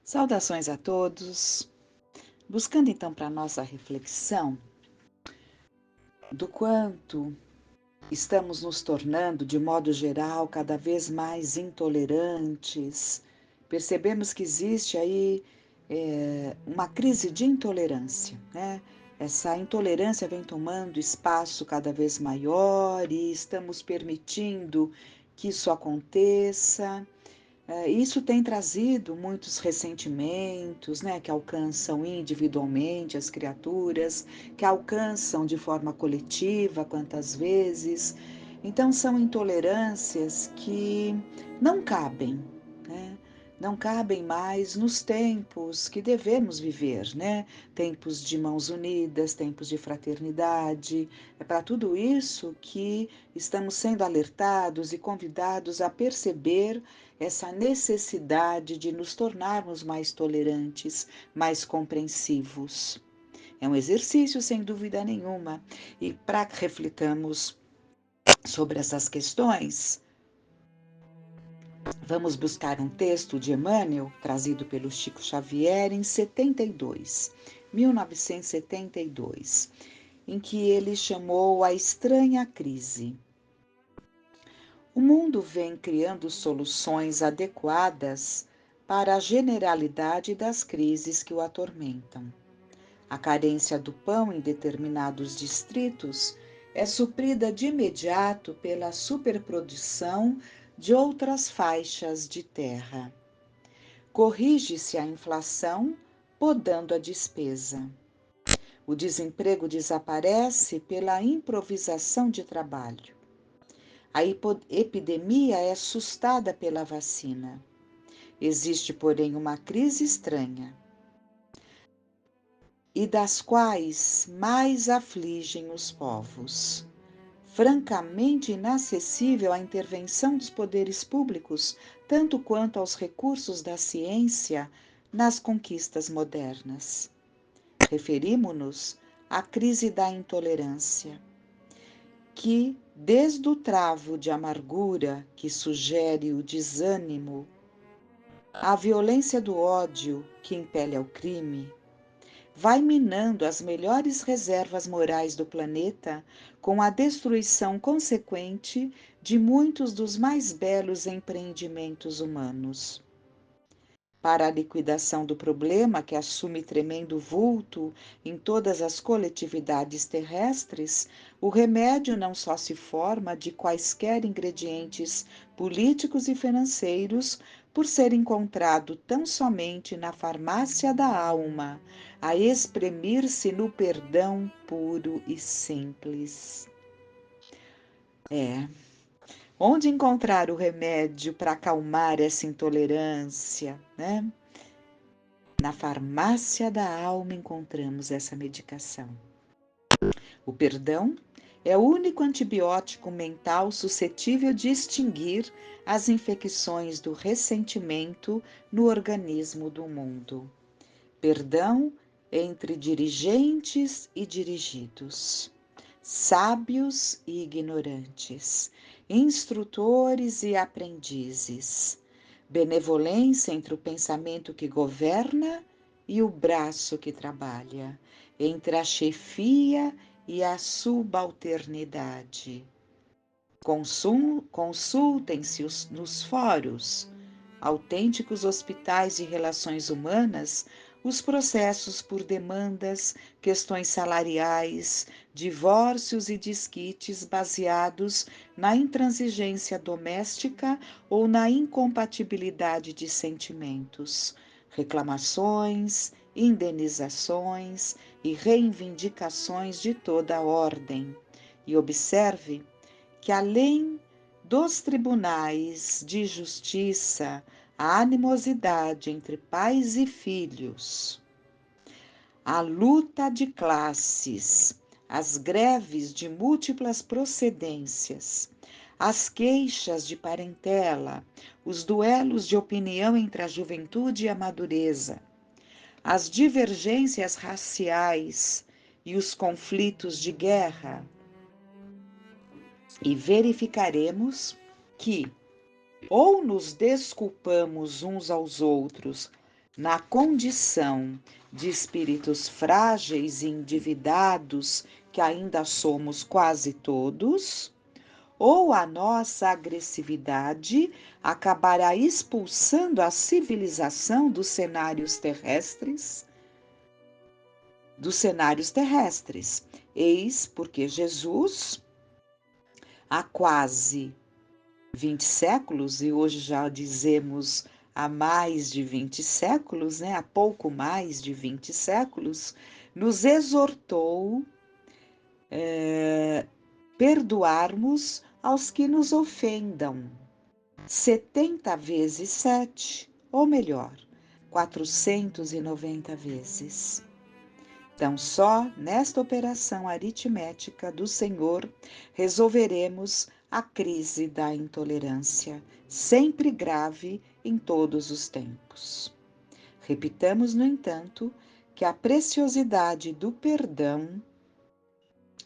Saudações a todos. Buscando então para a nossa reflexão do quanto estamos nos tornando, de modo geral, cada vez mais intolerantes. Percebemos que existe aí uma crise de intolerância, né? Essa intolerância vem tomando espaço cada vez maior e estamos permitindo que isso aconteça. Isso tem trazido muitos ressentimentos, né, que alcançam individualmente as criaturas, que alcançam de forma coletiva, quantas vezes. Então, são intolerâncias que não cabem, né? Não cabem mais nos tempos que devemos viver, né? Tempos de mãos unidas, tempos de fraternidade. É para tudo isso que estamos sendo alertados e convidados a perceber essa necessidade de nos tornarmos mais tolerantes, mais compreensivos. É um exercício, sem dúvida nenhuma, e para que reflitamos sobre essas questões, vamos buscar um texto de Emmanuel, trazido pelo Chico Xavier em 1972, em que ele chamou a estranha crise. O mundo vem criando soluções adequadas para a generalidade das crises que o atormentam. A carência do pão em determinados distritos é suprida de imediato pela superprodução de outras faixas de terra. Corrige-se a inflação, podando a despesa. O desemprego desaparece pela improvisação de trabalho. A epidemia é assustada pela vacina. Existe, porém, uma crise estranha, e das quais mais afligem os povos. Francamente inacessível à intervenção dos poderes públicos, tanto quanto aos recursos da ciência nas conquistas modernas. Referimo-nos à crise da intolerância, que, desde o travo de amargura que sugere o desânimo, a violência do ódio que impele ao crime, vai minando as melhores reservas morais do planeta com a destruição consequente de muitos dos mais belos empreendimentos humanos. Para a liquidação do problema, que assume tremendo vulto em todas as coletividades terrestres, o remédio não só se forma de quaisquer ingredientes políticos e financeiros, por ser encontrado tão somente na farmácia da alma, a espremir-se no perdão puro e simples. Onde encontrar o remédio para acalmar essa intolerância, né? Na farmácia da alma encontramos essa medicação. O perdão é o único antibiótico mental suscetível de extinguir as infecções do ressentimento no organismo do mundo. Perdão entre dirigentes e dirigidos, sábios e ignorantes, instrutores e aprendizes, benevolência entre o pensamento que governa e o braço que trabalha, entre a chefia e a subalternidade. Consultem-se nos fóruns, autênticos hospitais de relações humanas, os processos por demandas, questões salariais, divórcios e desquites baseados na intransigência doméstica ou na incompatibilidade de sentimentos, reclamações, indenizações e reivindicações de toda a ordem. E observe que, além dos tribunais de justiça, a animosidade entre pais e filhos, a luta de classes, as greves de múltiplas procedências, as queixas de parentela, os duelos de opinião entre a juventude e a madureza, as divergências raciais e os conflitos de guerra, e verificaremos que ou nos desculpamos uns aos outros na condição de espíritos frágeis e endividados que ainda somos quase todos, ou a nossa agressividade acabará expulsando a civilização dos cenários terrestres. Eis porque Jesus, há quase 20 séculos, e hoje já dizemos há mais de 20 séculos, né? Há pouco mais de 20 séculos, nos exortou perdoarmos aos que nos ofendam 70 vezes 7, ou melhor, 490 vezes. Então, só nesta operação aritmética do Senhor resolveremos a crise da intolerância, sempre grave em todos os tempos. Repitamos, no entanto, que a preciosidade do perdão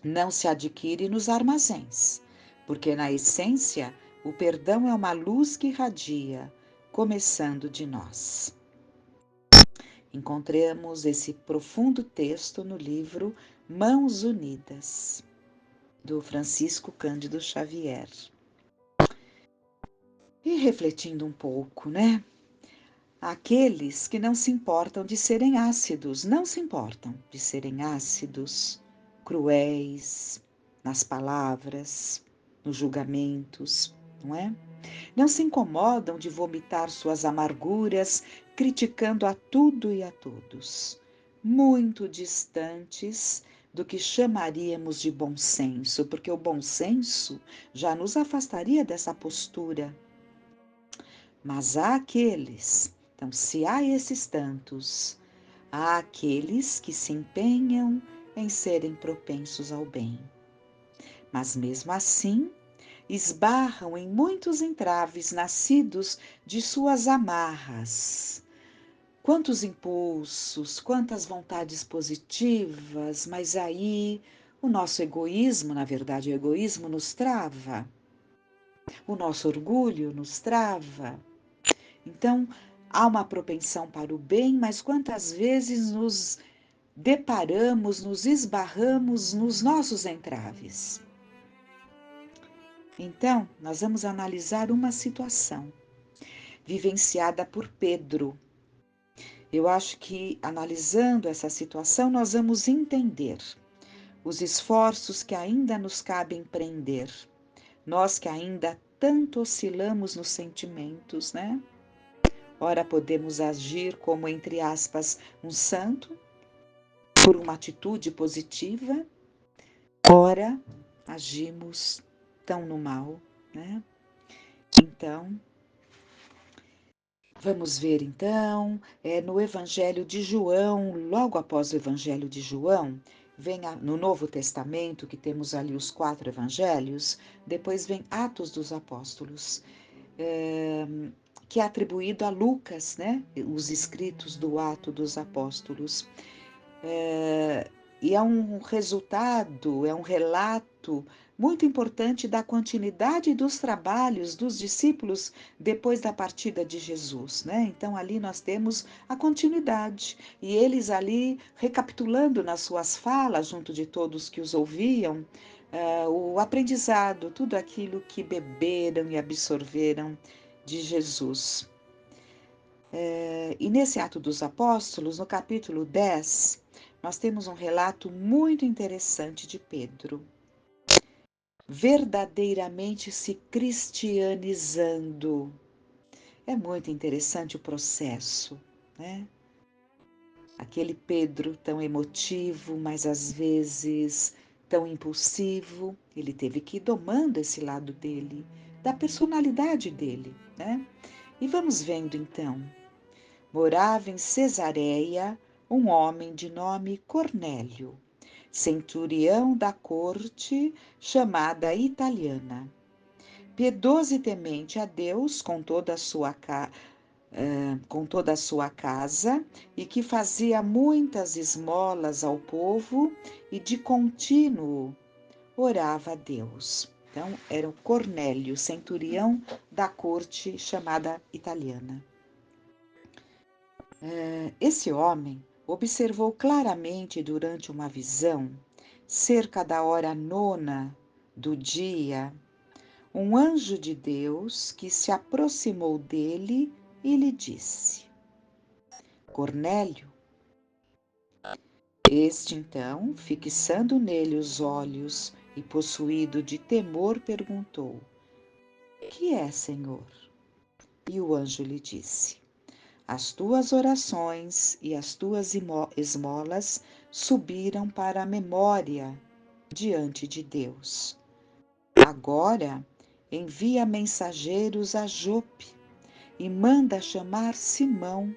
não se adquire nos armazéns, porque na essência o perdão é uma luz que irradia, começando de nós. Encontramos esse profundo texto no livro Mãos Unidas, do Francisco Cândido Xavier. E refletindo um pouco, né? Aqueles que não se importam de serem ácidos, não se importam de serem ácidos, cruéis nas palavras, nos julgamentos, não é? Não se incomodam de vomitar suas amarguras, criticando a tudo e a todos, muito distantes do que chamaríamos de bom senso, porque o bom senso já nos afastaria dessa postura. Mas há aqueles, então, se há esses tantos, há aqueles que se empenham em serem propensos ao bem. Mas mesmo assim, esbarram em muitos entraves nascidos de suas amarras. Quantos impulsos, quantas vontades positivas, mas aí o nosso egoísmo, na verdade, o egoísmo nos trava, o nosso orgulho nos trava. Então, há uma propensão para o bem, mas quantas vezes nos deparamos, nos esbarramos nos nossos entraves? Então, nós vamos analisar uma situação vivenciada por Pedro. Eu acho que, analisando essa situação, nós vamos entender os esforços que ainda nos cabe empreender. Nós que ainda tanto oscilamos nos sentimentos, né? Ora, podemos agir como, entre aspas, um santo, por uma atitude positiva, ora, agimos tão no mal, né? Então, vamos ver então, no Evangelho de João, logo após o Evangelho de João, no Novo Testamento, que temos ali os 4 evangelhos, depois vem Atos dos Apóstolos, que é atribuído a Lucas, né? Os escritos do Ato dos Apóstolos. E é um resultado, é um relato muito importante da continuidade dos trabalhos dos discípulos depois da partida de Jesus, né? Então ali nós temos a continuidade e eles ali recapitulando nas suas falas junto de todos que os ouviam, o aprendizado, tudo aquilo que beberam e absorveram de Jesus. E nesse Ato dos Apóstolos, no capítulo 10, nós temos um relato muito interessante de Pedro, verdadeiramente se cristianizando. É muito interessante o processo, né? Aquele Pedro tão emotivo, mas às vezes tão impulsivo, ele teve que ir domando esse lado dele, da personalidade dele, né? E vamos vendo então. Morava em Cesareia um homem de nome Cornélio, centurião da corte chamada italiana, piedoso e temente a Deus com toda a sua casa, e que fazia muitas esmolas ao povo e de contínuo orava a Deus. Então, era o Cornélio, centurião da corte chamada italiana. Esse homem observou claramente durante uma visão, cerca da hora nona do dia, um anjo de Deus que se aproximou dele e lhe disse: Cornélio. Este então, fixando nele os olhos e possuído de temor, perguntou: Que é, Senhor? E o anjo lhe disse: As tuas orações e as tuas esmolas subiram para a memória diante de Deus. Agora envia mensageiros a Jope e manda chamar Simão,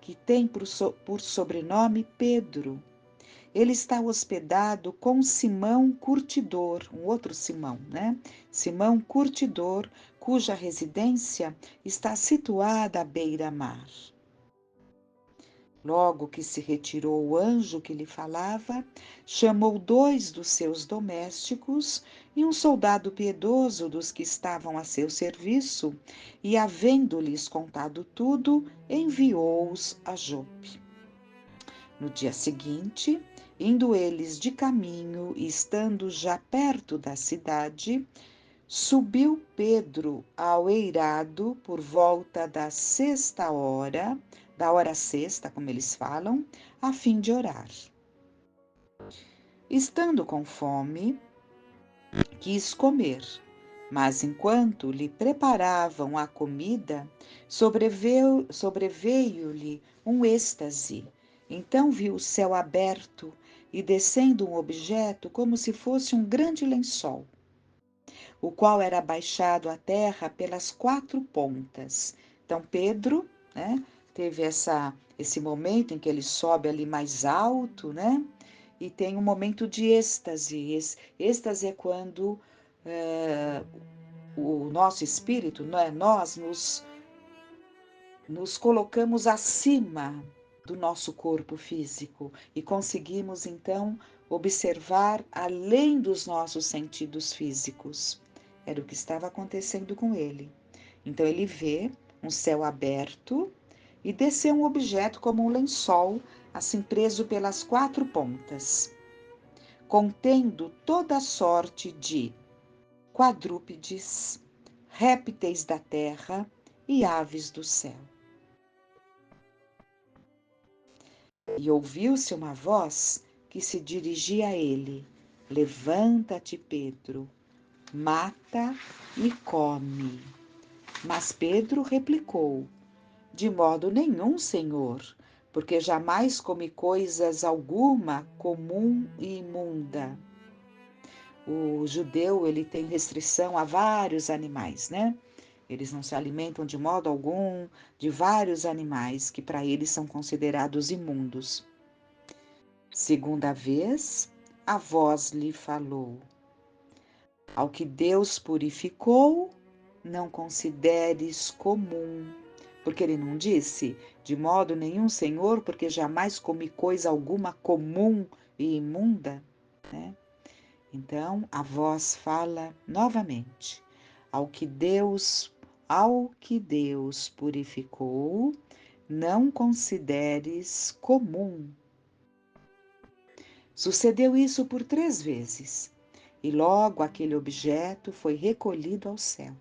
que tem por sobrenome Pedro. Ele está hospedado com Simão Curtidor, um outro Simão, né? Simão Curtidor, cuja residência está situada à beira-mar. Logo que se retirou o anjo que lhe falava, chamou 2 dos seus domésticos e um soldado piedoso dos que estavam a seu serviço, e, havendo-lhes contado tudo, enviou-os a Jope. No dia seguinte, indo eles de caminho e estando já perto da cidade, subiu Pedro ao eirado por volta da sexta hora, da hora sexta, como eles falam, a fim de orar. Estando com fome, quis comer, mas enquanto lhe preparavam a comida, sobreveio-lhe um êxtase. Então viu o céu aberto e descendo um objeto como se fosse um grande lençol, o qual era baixado à terra pelas 4 pontas. Então Pedro, né, teve esse momento em que ele sobe ali mais alto, né? E tem um momento de êxtase. Êxtase é quando o nosso espírito, né, nós nos colocamos acima do nosso corpo físico e conseguimos então observar além dos nossos sentidos físicos. Era o que estava acontecendo com ele. Então ele vê um céu aberto e desceu um objeto como um lençol, assim preso pelas 4 pontas, contendo toda sorte de quadrúpedes, répteis da terra e aves do céu. E ouviu-se uma voz que se dirigia a ele: Levanta-te, Pedro, mata e come. Mas Pedro replicou: De modo nenhum, Senhor, porque jamais comi coisas alguma comum e imunda. O judeu, ele tem restrição a vários animais, né? Eles não se alimentam de modo algum de vários animais que para eles são considerados imundos. Segunda vez, a voz lhe falou: Ao que Deus purificou, não consideres comum. Porque ele não disse, de modo nenhum, Senhor, porque jamais comi coisa alguma comum e imunda, né? Então, a voz fala novamente: ao que Deus purificou, não consideres comum. Sucedeu isso por 3 vezes, e logo aquele objeto foi recolhido ao céu.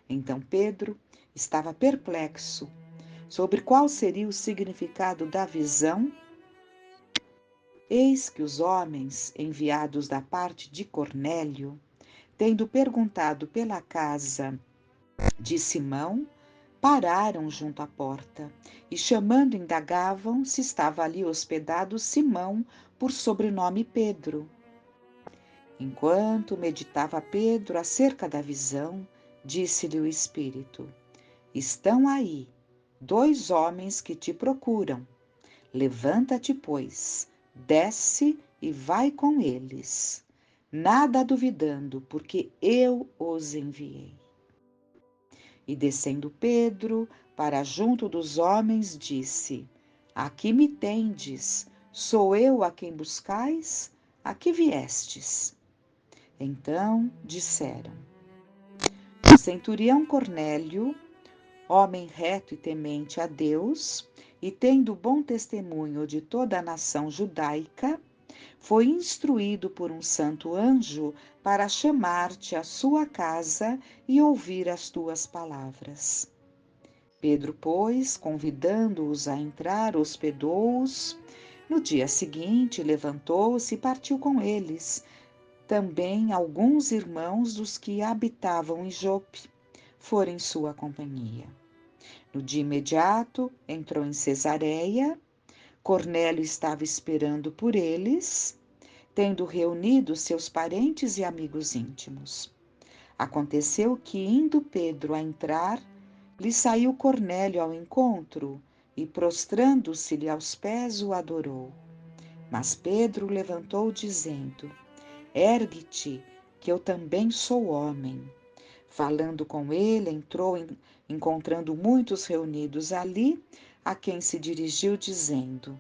Então Pedro estava perplexo sobre qual seria o significado da visão. Eis que os homens enviados da parte de Cornélio, tendo perguntado pela casa de Simão, pararam junto à porta e, chamando, indagavam se estava ali hospedado Simão, por sobrenome Pedro. Enquanto meditava Pedro acerca da visão, disse-lhe o Espírito: Estão aí 2 homens que te procuram. Levanta-te, pois, desce e vai com eles, nada duvidando, porque eu os enviei. E descendo Pedro para junto dos homens, disse: Aqui me tendes, sou eu a quem buscais? A que viestes? Então disseram: o centurião Cornélio, homem reto e temente a Deus, e tendo bom testemunho de toda a nação judaica, foi instruído por um santo anjo para chamar-te à sua casa e ouvir as tuas palavras. Pedro, pois, convidando-os a entrar, hospedou-os. No dia seguinte, levantou-se e partiu com eles. Também alguns irmãos dos que habitavam em Jope foram em sua companhia. No dia imediato, entrou em Cesareia. Cornélio estava esperando por eles, tendo reunido seus parentes e amigos íntimos. Aconteceu que, indo Pedro a entrar, lhe saiu Cornélio ao encontro e, prostrando-se-lhe aos pés, o adorou. Mas Pedro levantou, dizendo: ergue-te, que eu também sou homem. Falando com ele, entrou, encontrando muitos reunidos ali, a quem se dirigiu, dizendo: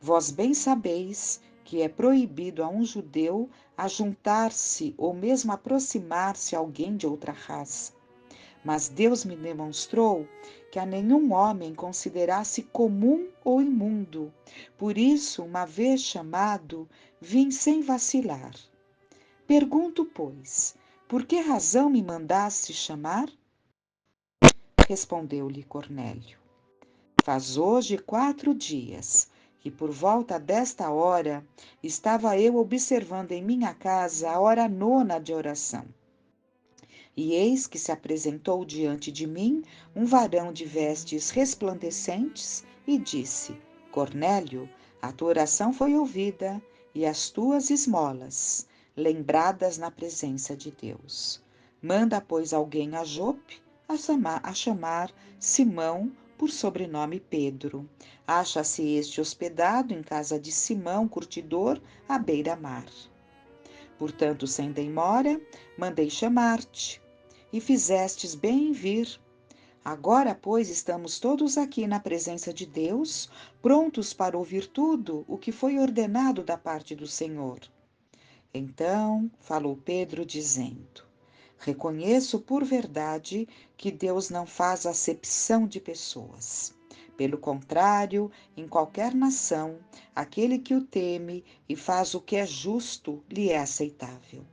vós bem sabeis que é proibido a um judeu ajuntar-se ou mesmo aproximar-se a alguém de outra raça. Mas Deus me demonstrou que a nenhum homem considerasse comum ou imundo. Por isso, uma vez chamado, vim sem vacilar. Pergunto, pois, por que razão me mandaste chamar? Respondeu-lhe Cornélio: faz hoje 4 dias que, por volta desta hora, estava eu observando em minha casa a hora 9ª de oração. E eis que se apresentou diante de mim um varão de vestes resplandecentes e disse: Cornélio, a tua oração foi ouvida e as tuas esmolas lembradas na presença de Deus. Manda, pois, alguém a Jope a chamar Simão, por sobrenome Pedro. Acha-se este hospedado em casa de Simão, curtidor, à beira-mar. Portanto, sem demora, mandei chamar-te, e fizestes bem em vir. Agora, pois, estamos todos aqui na presença de Deus, prontos para ouvir tudo o que foi ordenado da parte do Senhor. Então falou Pedro, dizendo: reconheço por verdade que Deus não faz acepção de pessoas. Pelo contrário, em qualquer nação, aquele que o teme e faz o que é justo lhe é aceitável.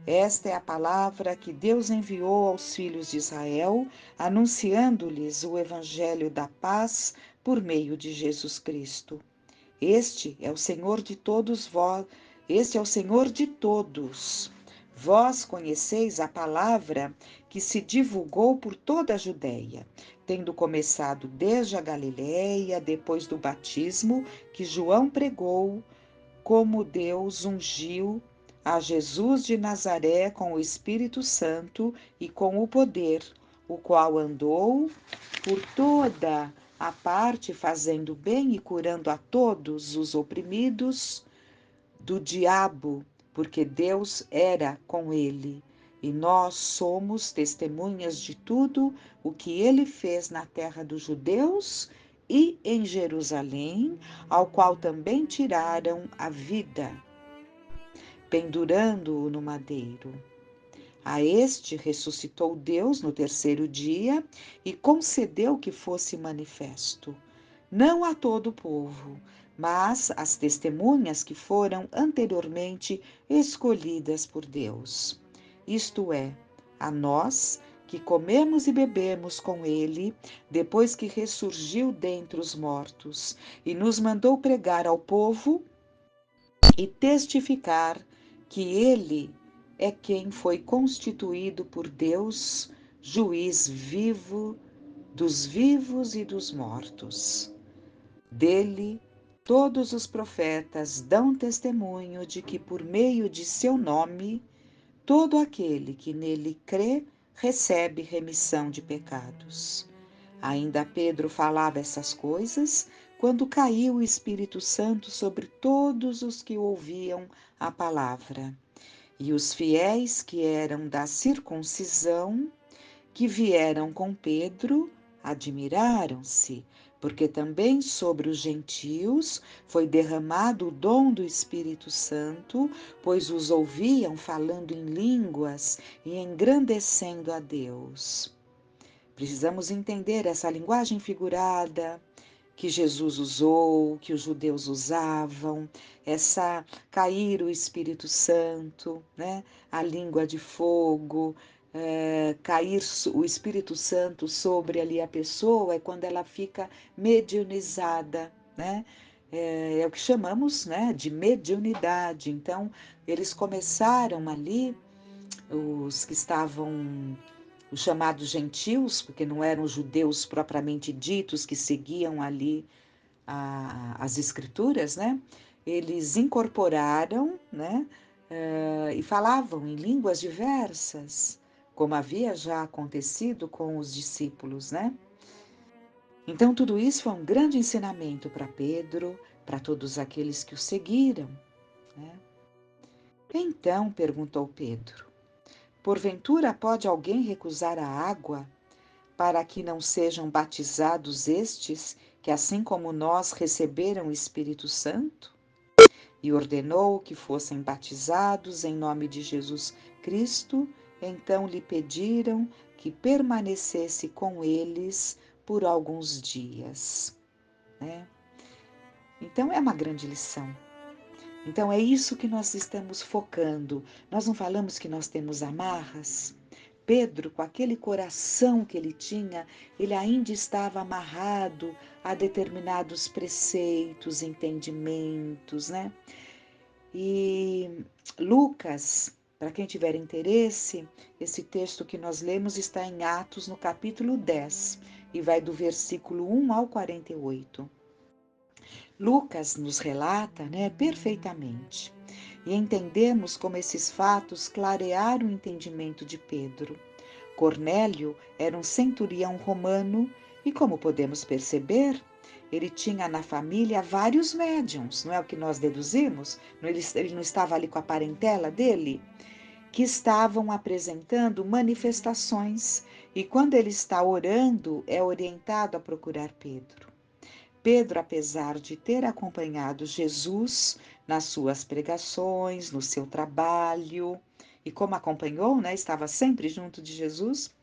Esta é a palavra que Deus enviou aos filhos de Israel, anunciando-lhes o evangelho da paz por meio de Jesus Cristo. Este é o Senhor de todos vós, este é o Senhor de todos. Vós conheceis a palavra que se divulgou por toda a Judéia, tendo começado desde a Galiléia, depois do batismo que João pregou, como Deus ungiu a Jesus de Nazaré com o Espírito Santo e com o poder, o qual andou por toda a parte fazendo bem e curando a todos os oprimidos do diabo, porque Deus era com ele. E nós somos testemunhas de tudo o que ele fez na terra dos judeus e em Jerusalém, ao qual também tiraram a vida, pendurando-o no madeiro. A este ressuscitou Deus no terceiro dia e concedeu que fosse manifesto, não a todo o povo, mas às testemunhas que foram anteriormente escolhidas por Deus. Isto é, a nós que comemos e bebemos com ele, depois que ressurgiu dentre os mortos, e nos mandou pregar ao povo e testificar que ele é quem foi constituído por Deus, juiz vivo dos vivos e dos mortos. Dele, todos os profetas dão testemunho de que, por meio de seu nome, todo aquele que nele crê recebe remissão de pecados. Ainda Pedro falava essas coisas quando caiu o Espírito Santo sobre todos os que ouviam a palavra. E os fiéis que eram da circuncisão, que vieram com Pedro, admiraram-se, porque também sobre os gentios foi derramado o dom do Espírito Santo, pois os ouviam falando em línguas e engrandecendo a Deus. Precisamos entender essa linguagem figurada que Jesus usou, que os judeus usavam, essa cair o Espírito Santo, né? A língua de fogo, cair o Espírito Santo sobre ali a pessoa é quando ela fica mediunizada, né? É o que chamamos, né, de mediunidade. Então, eles começaram ali, os que estavam os chamados gentios, porque não eram os judeus propriamente ditos que seguiam ali as escrituras, né? Eles incorporaram, né? E falavam em línguas diversas, como havia já acontecido com os discípulos, né? Então, tudo isso foi um grande ensinamento para Pedro, para todos aqueles que o seguiram, né? Então, perguntou Pedro, porventura pode alguém recusar a água para que não sejam batizados estes, que assim como nós receberam o Espírito Santo? E ordenou que fossem batizados em nome de Jesus Cristo. Então lhe pediram que permanecesse com eles por alguns dias, né? Então é uma grande lição. Então é isso que nós estamos focando. Nós não falamos que nós temos amarras? Pedro, com aquele coração que ele tinha, ele ainda estava amarrado a determinados preceitos, entendimentos, né? E Lucas, para quem tiver interesse, esse texto que nós lemos está em Atos, no capítulo 10, e vai do versículo 1 ao 48. Lucas nos relata, né, perfeitamente. E entendemos como esses fatos clarearam o entendimento de Pedro. Cornélio era um centurião romano e, como podemos perceber, ele tinha na família vários médiuns, não é o que nós deduzimos? Ele não estava ali com a parentela dele? Que estavam apresentando manifestações e, quando ele está orando, é orientado a procurar Pedro. Pedro, apesar de ter acompanhado Jesus nas suas pregações, no seu trabalho, e como acompanhou, né, estava sempre junto de Jesus,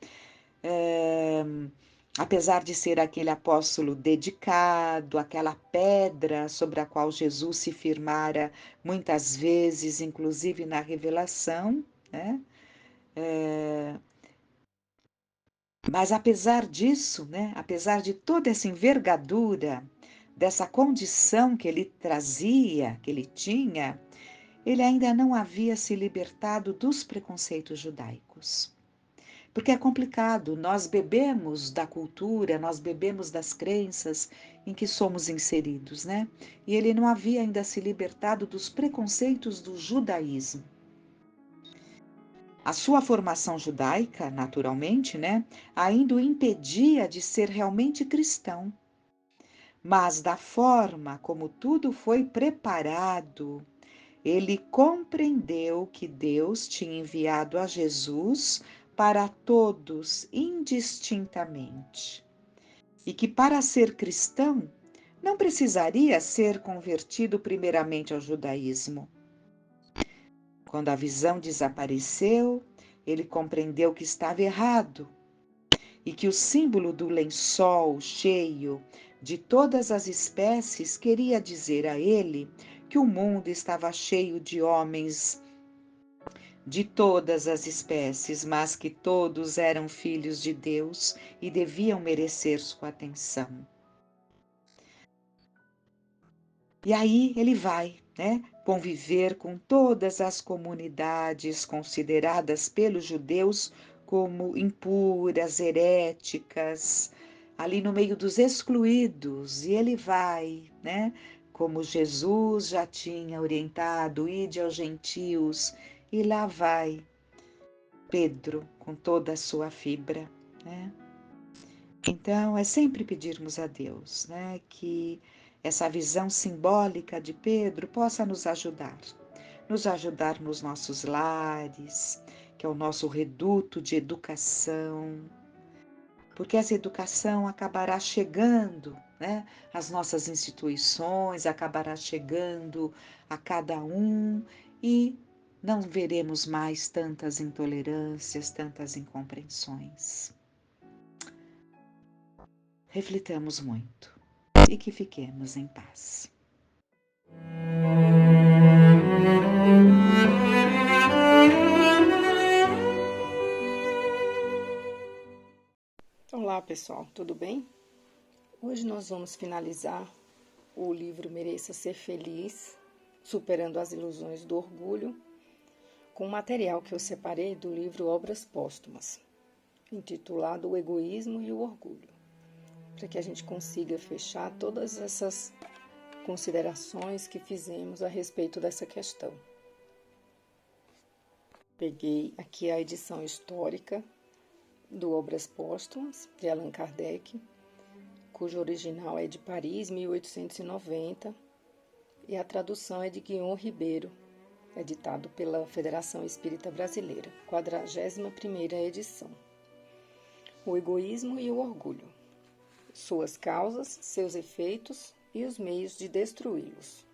é, apesar de ser aquele apóstolo dedicado, aquela pedra sobre a qual Jesus se firmara muitas vezes, inclusive na revelação, né? Mas apesar disso, né, apesar de toda essa envergadura, dessa condição que ele trazia, que ele tinha, ele ainda não havia se libertado dos preconceitos judaicos. Porque é complicado, nós bebemos da cultura, nós bebemos das crenças em que somos inseridos, né? E ele não havia ainda se libertado dos preconceitos do judaísmo. A sua formação judaica, naturalmente, né, ainda o impedia de ser realmente cristão. Mas da forma como tudo foi preparado, ele compreendeu que Deus tinha enviado a Jesus para todos indistintamente e que para ser cristão não precisaria ser convertido primeiramente ao judaísmo. Quando a visão desapareceu, ele compreendeu que estava errado e que o símbolo do lençol cheio de todas as espécies queria dizer a ele que o mundo estava cheio de homens de todas as espécies, mas que todos eram filhos de Deus e deviam merecer sua atenção. E aí ele vai, né, conviver com todas as comunidades consideradas pelos judeus como impuras, heréticas, ali no meio dos excluídos. E ele vai, né, como Jesus já tinha orientado, ide aos gentios, e lá vai Pedro com toda a sua fibra, né? Então, é sempre pedirmos a Deus, né, que essa visão simbólica de Pedro possa nos ajudar nos nossos lares, que é o nosso reduto de educação, porque essa educação acabará chegando, né? As nossas instituições, acabará chegando a cada um e não veremos mais tantas intolerâncias, tantas incompreensões. Reflitamos muito e que fiquemos em paz. Olá pessoal, tudo bem? Hoje nós vamos finalizar o livro Mereça Ser Feliz, Superando as Ilusões do Orgulho, com o material que eu separei do livro Obras Póstumas, intitulado O Egoísmo e o Orgulho, para que a gente consiga fechar todas essas considerações que fizemos a respeito dessa questão. Peguei aqui a edição histórica do Obras Póstumas, de Allan Kardec, cujo original é de Paris, 1890, e a tradução é de Guion Ribeiro, editado pela Federação Espírita Brasileira, 41ª edição. O egoísmo e o orgulho, suas causas, seus efeitos e os meios de destruí-los.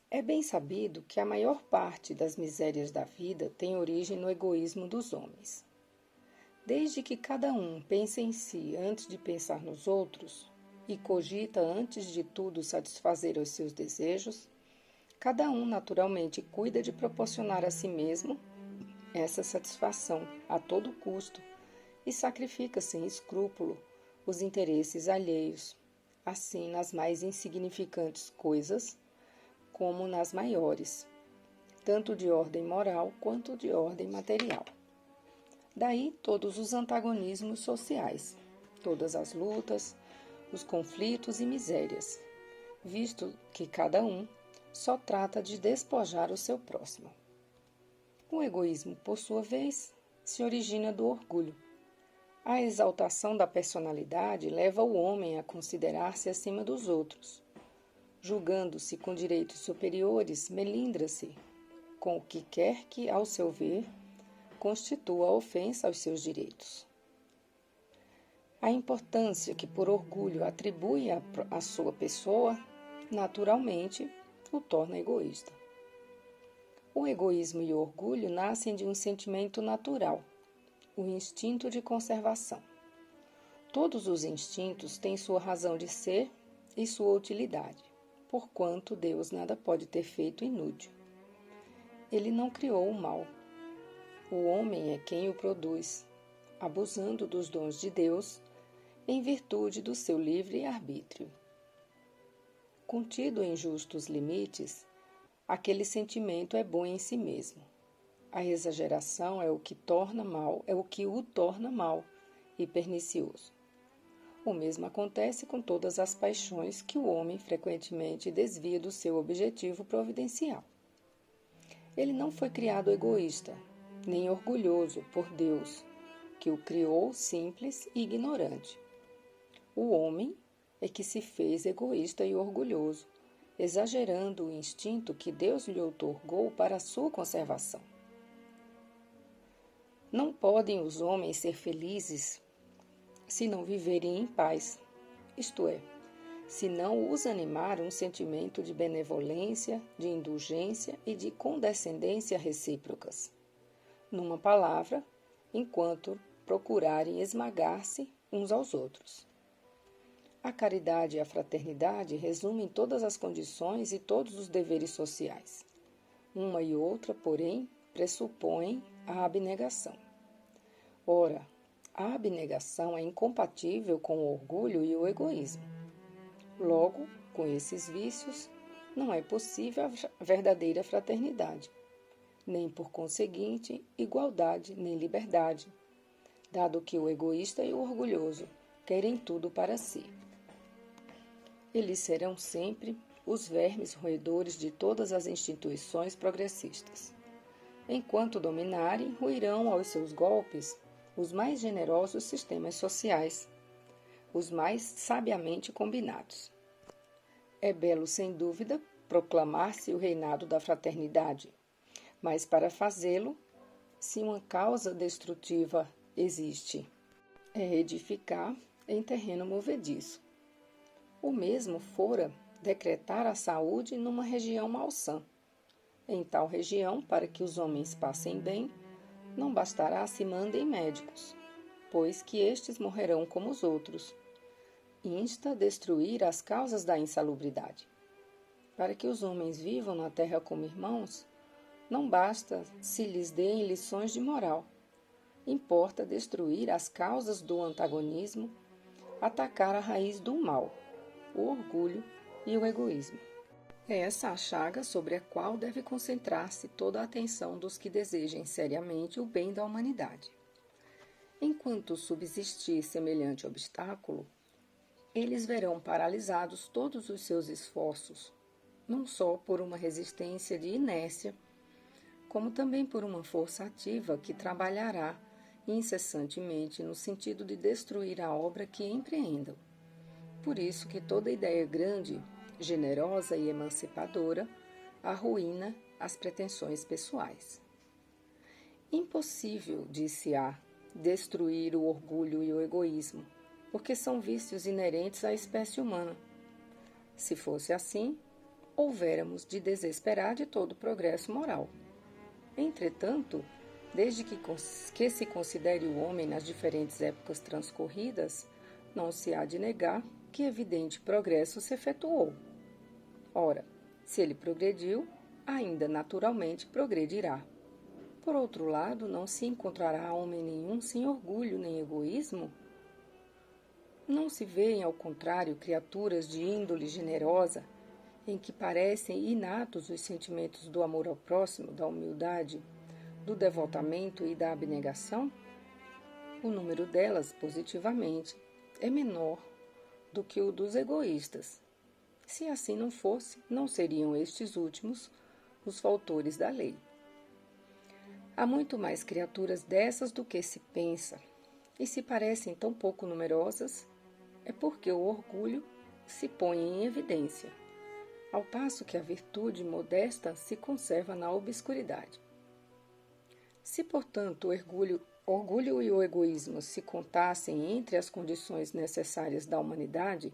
É bem sabido que a maior parte das misérias da vida tem origem no egoísmo dos homens. Desde que cada um pensa em si antes de pensar nos outros e cogita antes de tudo satisfazer os seus desejos, cada um naturalmente cuida de proporcionar a si mesmo essa satisfação a todo custo e sacrifica sem escrúpulo os interesses alheios, assim nas mais insignificantes coisas como nas maiores, tanto de ordem moral quanto de ordem material. Daí todos os antagonismos sociais, todas as lutas, os conflitos e misérias, visto que cada um só trata de despojar o seu próximo. O egoísmo, por sua vez, se origina do orgulho. A exaltação da personalidade leva o homem a considerar-se acima dos outros. Julgando-se com direitos superiores, melindra-se com o que quer que, ao seu ver, constitua a ofensa aos seus direitos. A importância que por orgulho atribui à sua pessoa, naturalmente, o torna egoísta. O egoísmo e o orgulho nascem de um sentimento natural, o instinto de conservação. Todos os instintos têm sua razão de ser e sua utilidade, porquanto Deus nada pode ter feito inútil. Ele não criou o mal. O homem é quem o produz, abusando dos dons de Deus, em virtude do seu livre arbítrio. Contido em justos limites, aquele sentimento é bom em si mesmo. A exageração é o que o torna mal e pernicioso. O mesmo acontece com todas as paixões que o homem frequentemente desvia do seu objetivo providencial. Ele não foi criado egoísta, nem orgulhoso por Deus, que o criou simples e ignorante. O homem é que se fez egoísta e orgulhoso, exagerando o instinto que Deus lhe outorgou para a sua conservação. Não podem os homens ser felizes se não viverem em paz, isto é, se não os animar um sentimento de benevolência, de indulgência e de condescendência recíprocas. Numa palavra, enquanto procurarem esmagar-se uns aos outros. A caridade e a fraternidade resumem todas as condições e todos os deveres sociais. Uma e outra, porém, pressupõem a abnegação. Ora, a abnegação é incompatível com o orgulho e o egoísmo. Logo, com esses vícios, não é possível a verdadeira fraternidade, nem por conseguinte igualdade nem liberdade, dado que o egoísta e o orgulhoso querem tudo para si. Eles serão sempre os vermes roedores de todas as instituições progressistas. Enquanto dominarem, ruirão aos seus golpes os mais generosos sistemas sociais, os mais sabiamente combinados. É belo, sem dúvida, proclamar-se o reinado da fraternidade, mas para fazê-lo, se uma causa destrutiva existe, é edificar em terreno movediço, O mesmo fora decretar a saúde numa região malsã. Em tal região, para que os homens passem bem, não bastará se mandem médicos, pois que estes morrerão como os outros. Insta a destruir as causas da insalubridade. Para que os homens vivam na terra como irmãos, não basta se lhes deem lições de moral. Importa destruir as causas do antagonismo, atacar a raiz do mal, o orgulho e o egoísmo. É essa a chaga sobre a qual deve concentrar-se toda a atenção dos que desejem seriamente o bem da humanidade. Enquanto subsistir semelhante obstáculo, eles verão paralisados todos os seus esforços, não só por uma resistência de inércia, como também por uma força ativa que trabalhará incessantemente no sentido de destruir a obra que empreendam. Por isso que toda ideia grande, generosa e emancipadora arruína as pretensões pessoais. Impossível, disse-a, destruir o orgulho e o egoísmo, porque são vícios inerentes à espécie humana. Se fosse assim, houvéramos de desesperar de todo o progresso moral. Entretanto, desde que se considere o homem nas diferentes épocas transcorridas, não se há de negar que evidente progresso se efetuou. Ora, se ele progrediu, ainda naturalmente progredirá. Por outro lado, não se encontrará homem nenhum sem orgulho nem egoísmo? Não se vêem, ao contrário, criaturas de índole generosa, em que parecem inatos os sentimentos do amor ao próximo, da humildade, do devotamento e da abnegação? O número delas, positivamente, é menor do que o dos egoístas. Se assim não fosse, não seriam estes últimos os fautores da lei. Há muito mais criaturas dessas do que se pensa, e se parecem tão pouco numerosas, é porque o orgulho se põe em evidência, ao passo que a virtude modesta se conserva na obscuridade. Se, portanto, o orgulho e o egoísmo se contassem entre as condições necessárias da humanidade,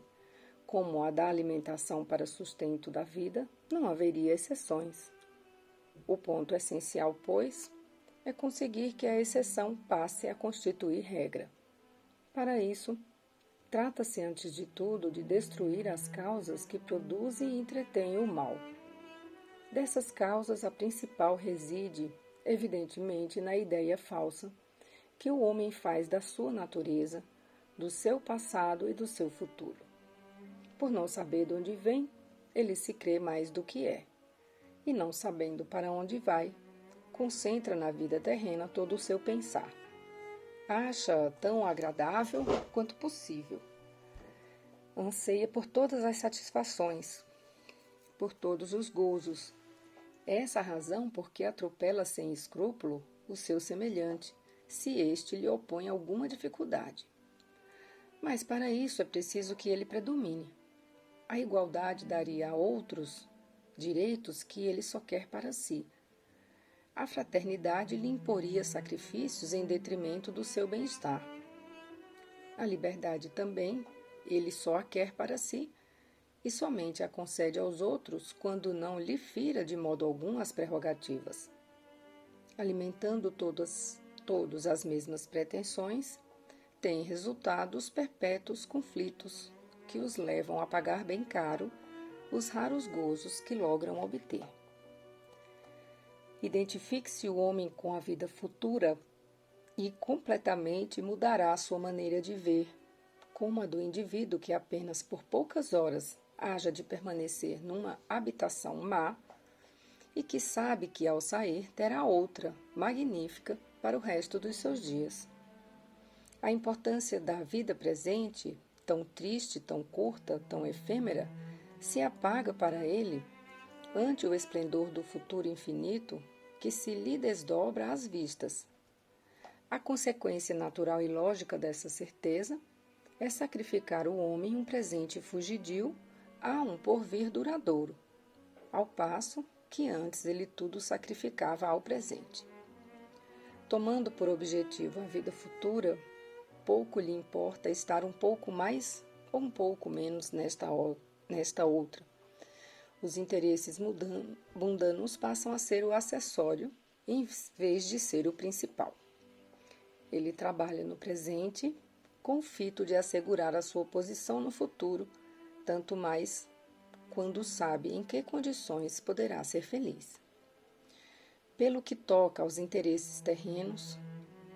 como a da alimentação para sustento da vida, não haveria exceções. O ponto essencial, pois, é conseguir que a exceção passe a constituir regra. Para isso, trata-se antes de tudo de destruir as causas que produzem e entretêm o mal. Dessas causas, a principal reside, evidentemente, na ideia falsa que o homem faz da sua natureza, do seu passado e do seu futuro. Por não saber de onde vem, ele se crê mais do que é. E não sabendo para onde vai, concentra na vida terrena todo o seu pensar. Acha tão agradável quanto possível. Anseia por todas as satisfações, por todos os gozos. É essa a razão por que atropela sem escrúpulo o seu semelhante, se este lhe opõe alguma dificuldade. Mas para isso é preciso que ele predomine. A igualdade daria a outros direitos que ele só quer para si. A fraternidade lhe imporia sacrifícios em detrimento do seu bem-estar. A liberdade também, ele só a quer para si e somente a concede aos outros quando não lhe fira de modo algum as prerrogativas. Alimentando todos as mesmas pretensões, tem resultado os perpétuos conflitos que os levam a pagar bem caro os raros gozos que logram obter. Identifique-se o homem com a vida futura e completamente mudará a sua maneira de ver, como a do indivíduo que apenas por poucas horas haja de permanecer numa habitação má e que sabe que ao sair terá outra, magnífica, para o resto dos seus dias. A importância da vida presente, tão triste, tão curta, tão efêmera, se apaga para ele ante o esplendor do futuro infinito que se lhe desdobra às vistas. A consequência natural e lógica dessa certeza é sacrificar o homem um presente fugidio a um porvir duradouro, ao passo que antes ele tudo sacrificava ao presente. Tomando por objetivo a vida futura, pouco lhe importa estar um pouco mais ou um pouco menos nesta outra. Os interesses mundanos passam a ser o acessório em vez de ser o principal. Ele trabalha no presente com o fito de assegurar a sua posição no futuro, tanto mais quando sabe em que condições poderá ser feliz. Pelo que toca aos interesses terrenos,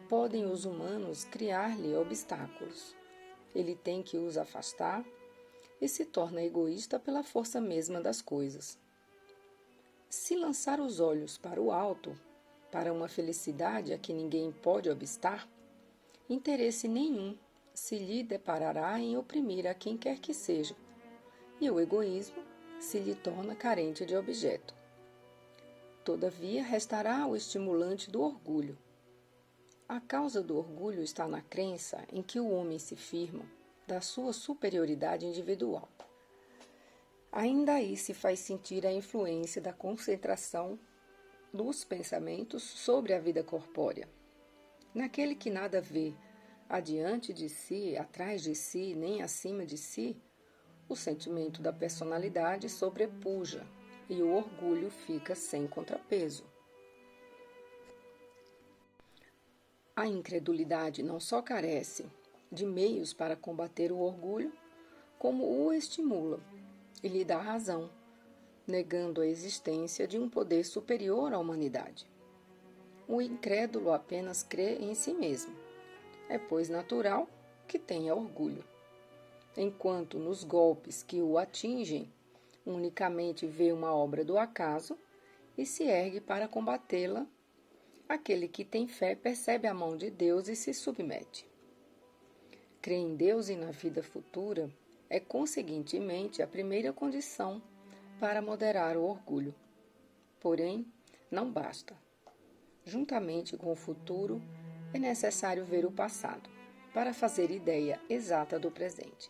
podem os humanos criar-lhe obstáculos. Ele tem que os afastar e se torna egoísta pela força mesma das coisas. Se lançar os olhos para o alto, para uma felicidade a que ninguém pode obstar, interesse nenhum se lhe deparará em oprimir a quem quer que seja, e o egoísmo se lhe torna carente de objeto. Todavia, restará o estimulante do orgulho. A causa do orgulho está na crença em que o homem se firma da sua superioridade individual. Ainda aí se faz sentir a influência da concentração dos pensamentos sobre a vida corpórea. Naquele que nada vê adiante de si, atrás de si, nem acima de si, o sentimento da personalidade sobrepuja e o orgulho fica sem contrapeso. A incredulidade não só carece de meios para combater o orgulho, como o estimula e lhe dá razão, negando a existência de um poder superior à humanidade. O incrédulo apenas crê em si mesmo. É, pois, natural que tenha orgulho. Enquanto nos golpes que o atingem, unicamente vê uma obra do acaso e se ergue para combatê-la, aquele que tem fé percebe a mão de Deus e se submete. Crer em Deus e na vida futura é, conseguintemente, a primeira condição para moderar o orgulho. Porém, não basta. Juntamente com o futuro, é necessário ver o passado, para fazer ideia exata do presente.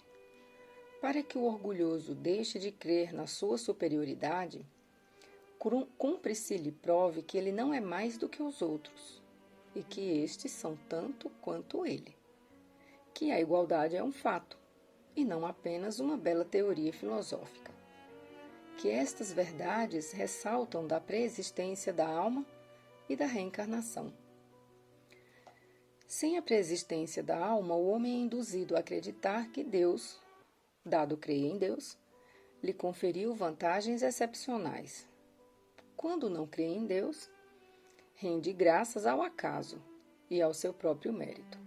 Para que o orgulhoso deixe de crer na sua superioridade, cumpre-se-lhe prove que ele não é mais do que os outros, e que estes são tanto quanto ele. Que a igualdade é um fato, e não apenas uma bela teoria filosófica. Que estas verdades ressaltam da preexistência da alma e da reencarnação. Sem a preexistência da alma, o homem é induzido a acreditar que Deus, dado crer em Deus, lhe conferiu vantagens excepcionais. Quando não crê em Deus, rende graças ao acaso e ao seu próprio mérito.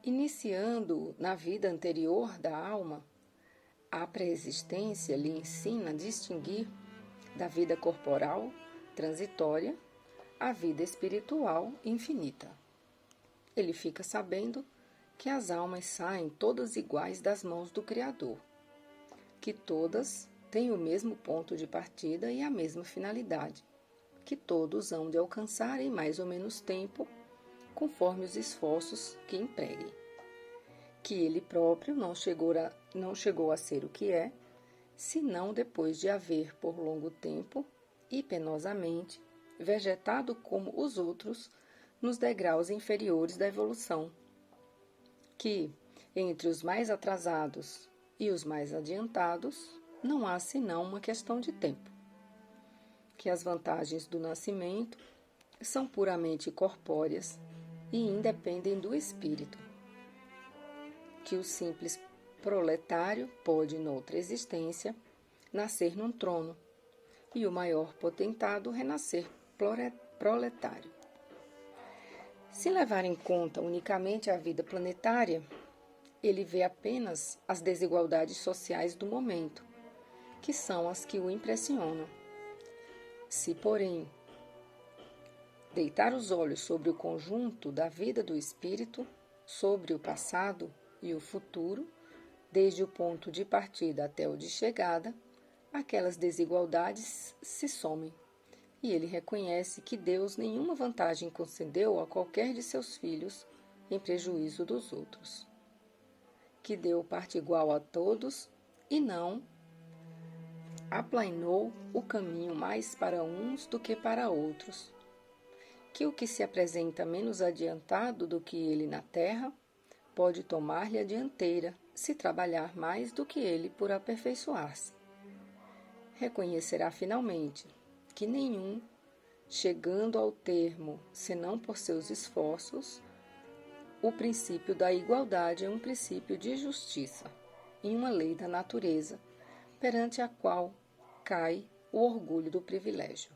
Iniciando na vida anterior da alma, a preexistência lhe ensina a distinguir da vida corporal, transitória, a vida espiritual infinita. Ele fica sabendo que as almas saem todas iguais das mãos do Criador, que todas têm o mesmo ponto de partida e a mesma finalidade, que todos hão de alcançar em mais ou menos tempo, conforme os esforços que empreguem, que ele próprio não chegou a ser o que é, senão depois de haver por longo tempo e penosamente vegetado como os outros nos degraus inferiores da evolução, que, entre os mais atrasados e os mais adiantados, não há senão uma questão de tempo, que as vantagens do nascimento são puramente corpóreas e independem do espírito, que o simples proletário pode, noutra existência, nascer num trono, e o maior potentado renascer proletário. Se levar em conta unicamente a vida planetária, ele vê apenas as desigualdades sociais do momento, que são as que o impressionam. Se, porém, deitar os olhos sobre o conjunto da vida do espírito, sobre o passado e o futuro, desde o ponto de partida até o de chegada, aquelas desigualdades se somem, e ele reconhece que Deus nenhuma vantagem concedeu a qualquer de seus filhos em prejuízo dos outros, que deu parte igual a todos e não aplainou o caminho mais para uns do que para outros, que o que se apresenta menos adiantado do que ele na terra pode tomar-lhe a dianteira, se trabalhar mais do que ele por aperfeiçoar-se. Reconhecerá finalmente que nenhum, chegando ao termo senão por seus esforços, o princípio da igualdade é um princípio de justiça e uma lei da natureza, perante a qual cai o orgulho do privilégio.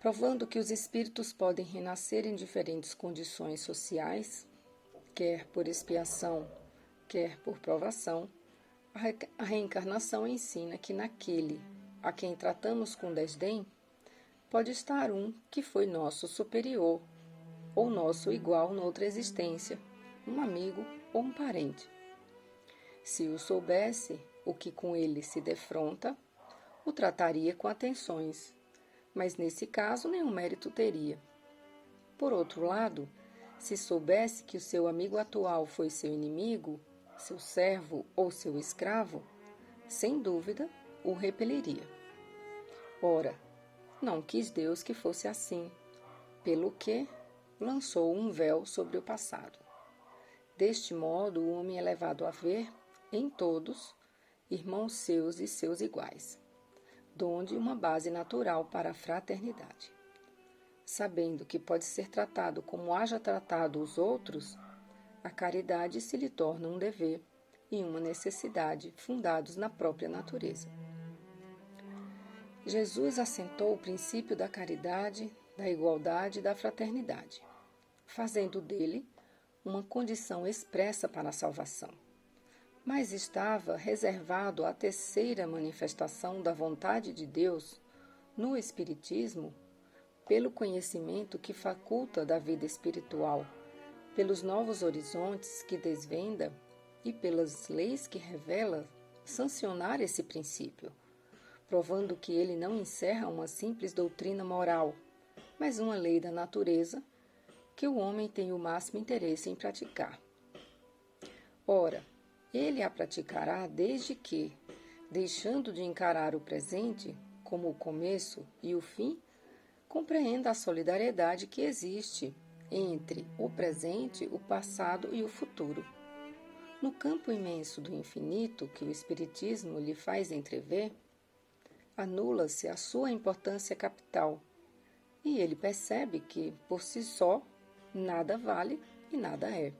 Provando que os espíritos podem renascer em diferentes condições sociais, quer por expiação, quer por provação, a reencarnação ensina que naquele a quem tratamos com desdém, pode estar um que foi nosso superior, ou nosso igual noutra existência, um amigo ou um parente. Se o soubesse, o que com ele se defronta, o trataria com atenções, mas nesse caso nenhum mérito teria. Por outro lado, se soubesse que o seu amigo atual foi seu inimigo, seu servo ou seu escravo, sem dúvida o repeliria. Ora, não quis Deus que fosse assim, pelo que lançou um véu sobre o passado. Deste modo, o homem é levado a ver em todos irmãos seus e seus iguais, donde uma base natural para a fraternidade. Sabendo que pode ser tratado como haja tratado os outros, a caridade se lhe torna um dever e uma necessidade fundados na própria natureza. Jesus assentou o princípio da caridade, da igualdade e da fraternidade, fazendo dele uma condição expressa para a salvação. Mas estava reservado à terceira manifestação da vontade de Deus no Espiritismo, pelo conhecimento que faculta da vida espiritual, pelos novos horizontes que desvenda e pelas leis que revela, sancionar esse princípio, provando que ele não encerra uma simples doutrina moral, mas uma lei da natureza que o homem tem o máximo interesse em praticar. Ora, ele a praticará desde que, deixando de encarar o presente como o começo e o fim, compreenda a solidariedade que existe entre o presente, o passado e o futuro. No campo imenso do infinito que o Espiritismo lhe faz entrever, anula-se a sua importância capital, e ele percebe que, por si só, nada vale e nada é.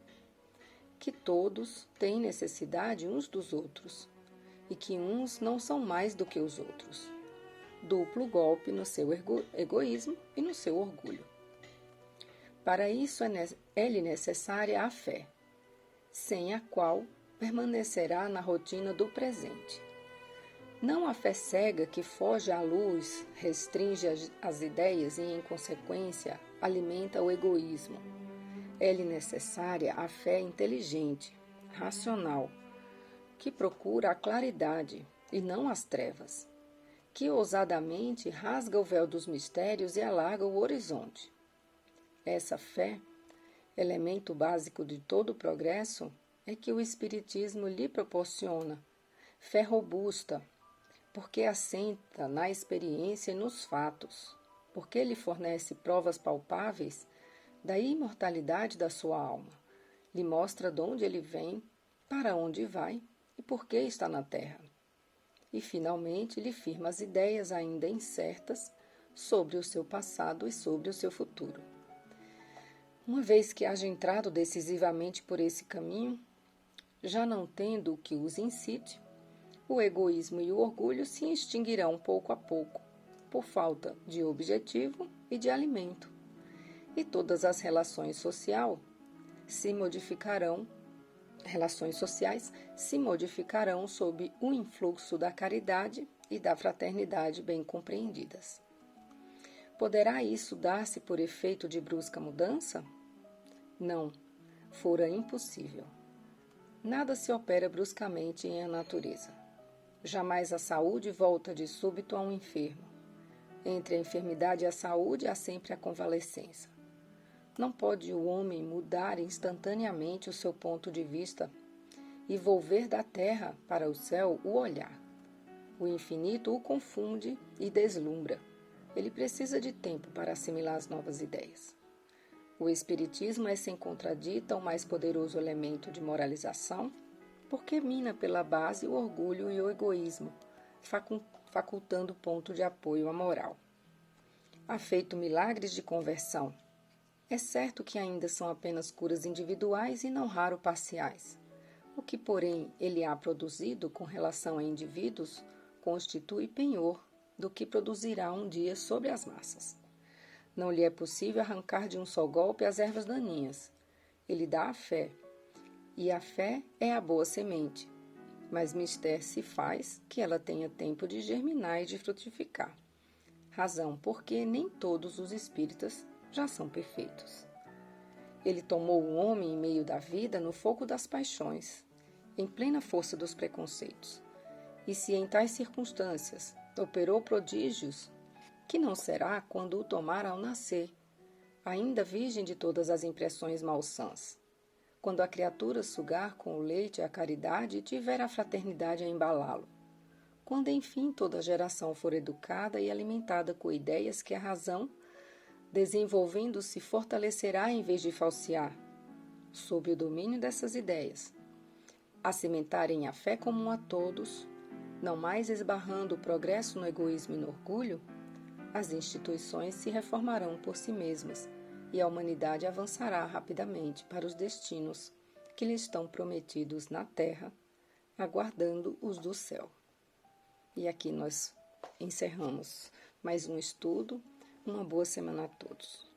Que todos têm necessidade uns dos outros, e que uns não são mais do que os outros. Duplo golpe no seu egoísmo e no seu orgulho. Para isso é-lhe necessária a fé, sem a qual permanecerá na rotina do presente. Não a fé cega que foge à luz, restringe as ideias e, em consequência, alimenta o egoísmo. É-lhe necessária a fé inteligente, racional, que procura a claridade e não as trevas, que ousadamente rasga o véu dos mistérios e alarga o horizonte. Essa fé, elemento básico de todo o progresso, é que o Espiritismo lhe proporciona, fé robusta, porque assenta na experiência e nos fatos, porque lhe fornece provas palpáveis da imortalidade da sua alma, lhe mostra de onde ele vem, para onde vai e por que está na Terra. E, finalmente, lhe firma as ideias ainda incertas sobre o seu passado e sobre o seu futuro. Uma vez que haja entrado decisivamente por esse caminho, já não tendo o que os incite, o egoísmo e o orgulho se extinguirão pouco a pouco, por falta de objetivo e de alimento, e todas as relações sociais se modificarão sob o influxo da caridade e da fraternidade bem compreendidas. Poderá isso dar-se por efeito de brusca mudança? Não, fora impossível. Nada se opera bruscamente em a natureza. Jamais a saúde volta de súbito a um enfermo. Entre a enfermidade e a saúde há sempre a convalescença. Não pode o homem mudar instantaneamente o seu ponto de vista e volver da terra para o céu o olhar. O infinito o confunde e deslumbra. Ele precisa de tempo para assimilar as novas ideias. O Espiritismo é, sem contradita, o mais poderoso elemento de moralização, porque mina pela base o orgulho e o egoísmo, facultando ponto de apoio à moral. Há feito milagres de conversão. É certo que ainda são apenas curas individuais e não raro parciais. O que, porém, ele há produzido com relação a indivíduos constitui penhor do que produzirá um dia sobre as massas. Não lhe é possível arrancar de um só golpe as ervas daninhas. Ele dá a fé, e a fé é a boa semente, mas mister se faz que ela tenha tempo de germinar e de frutificar. Razão porque nem todos os espíritas já são perfeitos. Ele tomou o homem em meio da vida no fogo das paixões, em plena força dos preconceitos. E se em tais circunstâncias operou prodígios, que não será quando o tomar ao nascer, ainda virgem de todas as impressões malsãs, quando a criatura sugar com o leite a caridade e tiver a fraternidade a embalá-lo, quando enfim toda a geração for educada e alimentada com ideias que a razão, desenvolvendo-se, fortalecerá em vez de falsear, sob o domínio dessas ideias, a cimentarem a fé comum a todos, não mais esbarrando o progresso no egoísmo e no orgulho, as instituições se reformarão por si mesmas e a humanidade avançará rapidamente para os destinos que lhe estão prometidos na terra, aguardando os do céu. E aqui nós encerramos mais um estudo. Uma boa semana a todos.